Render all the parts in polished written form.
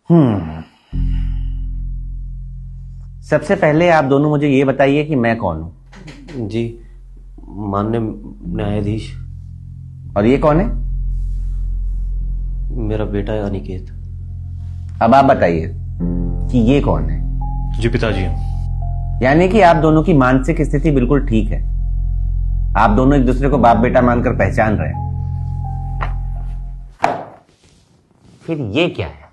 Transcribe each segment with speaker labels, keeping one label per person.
Speaker 1: हम्म सबसे पहले आप दोनों मुझे ये बताइए कि मैं कौन हूं।
Speaker 2: जी, माननीय न्यायाधीश,
Speaker 1: और ये कौन है?
Speaker 2: मेरा बेटा है अनिकेत।
Speaker 1: अब आप बताइए कि ये कौन है।
Speaker 3: जी पिताजी।
Speaker 1: यानी कि आप दोनों की मानसिक स्थिति बिल्कुल ठीक है। आप दोनों एक दूसरे को बाप बेटा मानकर पहचान रहे हैं। फिर ये क्या है?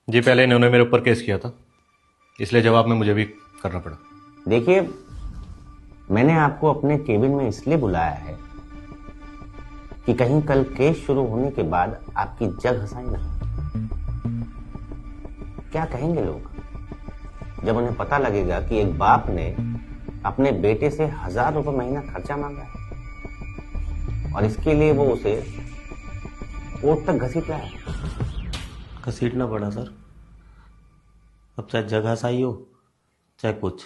Speaker 3: जी पहले इन्होंने मेरे ऊपर केस किया था, इसलिए जवाब में मुझे भी करना पड़ा।
Speaker 1: देखिए, मैंने आपको अपने केबिन में इसलिए बुलाया है कि कहीं कल केस शुरू होने के बाद आपकी जग हंसाई ना हो। क्या कहेंगे लोग जब उन्हें पता लगेगा कि एक बाप ने अपने बेटे से 1000 रुपए महीना खर्चा मांगा है और इसके लिए वो उसे कोर्ट तक घसीट रहा है।
Speaker 2: घसीटना पड़ा सर। अब चाहे जगह सही हो चाहे कुछ,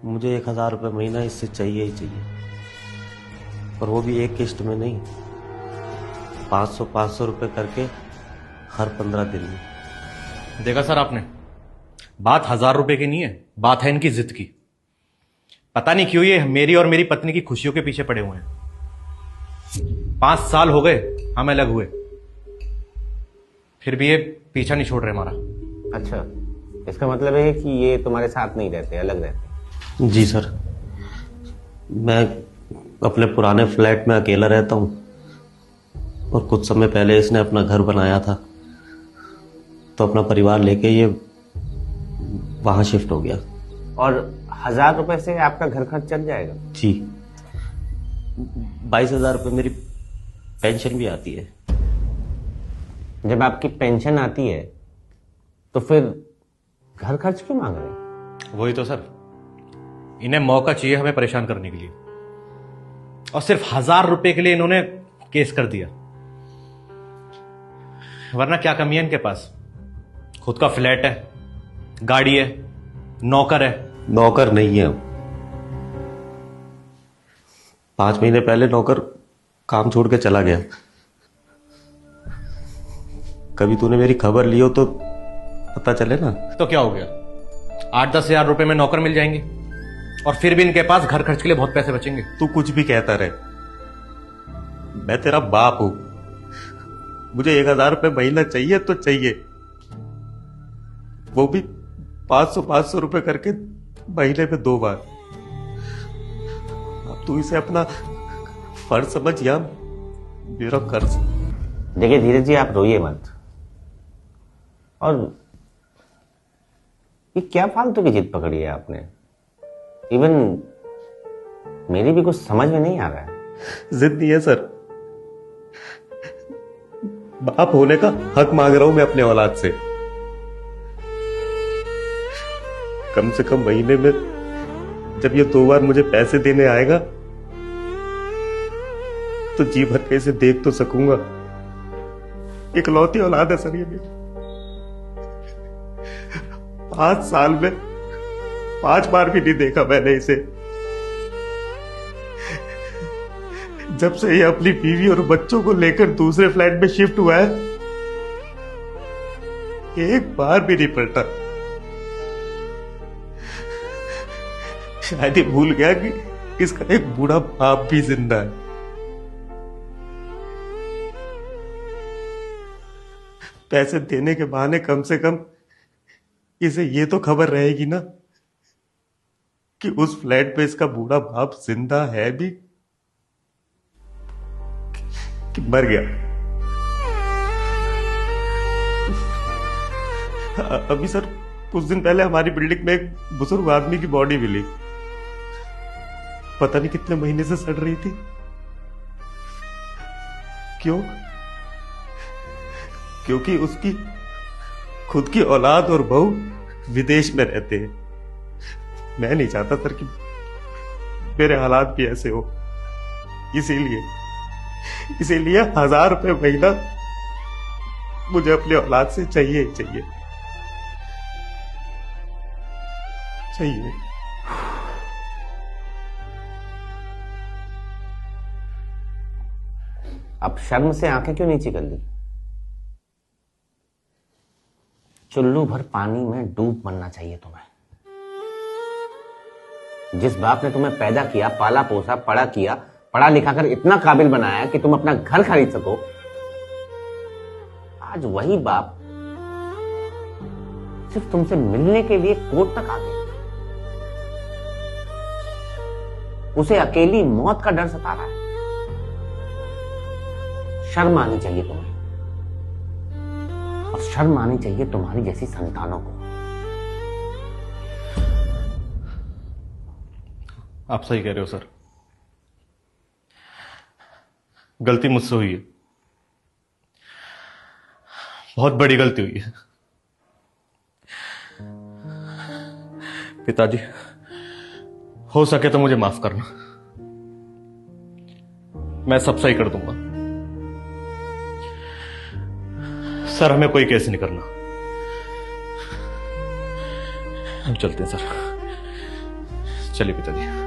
Speaker 2: मुझे 1000 रुपये महीना इससे चाहिए ही चाहिए। और वो भी एक किश्त में नहीं, 500 रुपये करके हर 15 दिन में।
Speaker 3: देखा सर आपने, बात 1000 रुपए की नहीं है, बात है इनकी जिद की। पता नहीं क्यों ये मेरी और मेरी पत्नी की खुशियों के पीछे पड़े हुए हैं। 5 साल हो गए हम अलग हुए, फिर भी ये पीछा नहीं छोड़ रहे हमारा।
Speaker 1: अच्छा, इसका मतलब है कि ये तुम्हारे साथ नहीं रहते, अलग रहते?
Speaker 2: जी सर, मैं अपने पुराने फ्लैट में अकेला रहता हूँ और कुछ समय पहले इसने अपना घर बनाया था, तो अपना परिवार लेके ये वहां शिफ्ट हो गया।
Speaker 1: और 1000 रुपए से आपका घर खर्च चल जाएगा?
Speaker 2: जी, 22,000 रुपये मेरी पेंशन भी आती है।
Speaker 1: जब आपकी पेंशन आती है तो फिर घर खर्च क्यों मांग रहे हैं?
Speaker 3: वही तो सर, इन्हें मौका चाहिए हमें परेशान करने के लिए, और सिर्फ 1000 रुपए के लिए इन्होंने केस कर दिया। वरना क्या कमी है इनके पास? खुद का फ्लैट है, गाड़ी है, नौकर है।
Speaker 2: नौकर नहीं है। 5 महीने पहले नौकर काम छोड़ के चला गया। कभी तूने मेरी खबर ली हो तो पता चले ना।
Speaker 3: तो क्या हो गया, 8-10 हजार रुपए में नौकर मिल जाएंगे और फिर भी इनके पास घर खर्च के लिए बहुत पैसे बचेंगे।
Speaker 2: तू कुछ भी कहता रहे, मैं तेरा बाप हूं। मुझे 1000 रुपये महीना चाहिए तो चाहिए, वो भी 500 रुपए करके महीने में 2 बार। अब तू इसे अपना फर्ज समझ या मेरा कर्ज।
Speaker 1: देखिए धीरज जी, आप रोइए मत। और ये क्या फालतू की जिद पकड़ी है आपने? इवन मेरी भी कुछ समझ में नहीं आ रहा है।
Speaker 2: जिद नहीं है सर, बाप होने का हक मांग रहा हूं मैं अपने औलाद से। कम से कम महीने में जब ये 2 बार मुझे पैसे देने आएगा तो जी भर के इसे देख तो सकूंगा। इकलौती औलाद है सर ये मेरी। 5 साल में 5 बार भी नहीं देखा मैंने इसे। जब से ये अपनी बीवी और बच्चों को लेकर दूसरे फ्लैट में शिफ्ट हुआ है, एक बार भी नहीं पलटा। शायद ही भूल गया कि इसका एक बूढ़ा बाप भी जिंदा है। पैसे देने के बहाने कम से कम इसे ये तो खबर रहेगी ना कि उस फ्लैट पे इसका बूढ़ा बाप जिंदा है भी कि मर गया। अभी सर कुछ दिन पहले हमारी बिल्डिंग में एक बुजुर्ग आदमी की बॉडी मिली। पता नहीं कितने महीने से सड़ रही थी। क्यों? क्योंकि उसकी खुद की औलाद और बहू विदेश में रहते हैं। मैं नहीं चाहता सर कि मेरे हालात भी ऐसे हो। इसीलिए 1000 रुपये महीना मुझे अपने औलाद से चाहिए ही चाहिए। चाहिए।
Speaker 1: अब शर्म से आंखें क्यों नीची कर ली? चुल्लू भर पानी में डूब मरना चाहिए तुम्हें। जिस बाप ने तुम्हें पैदा किया, पाला पोसा, पढ़ा लिखा कर इतना काबिल बनाया कि तुम अपना घर खरीद सको, आज वही बाप सिर्फ तुमसे मिलने के लिए कोर्ट तक आ गए। उसे अकेली मौत का डर सता रहा है। शर्म आनी चाहिए तुम्हें, और शर्म आनी चाहिए तुम्हारी जैसी संतानों को।
Speaker 3: आप सही कह रहे हो सर, गलती मुझसे हुई है, बहुत बड़ी गलती हुई है। पिताजी, हो सके तो मुझे माफ करना, मैं सब सही कर दूंगा। सर, हमें कोई केस नहीं करना, हम चलते हैं सर। चलिए पिताजी।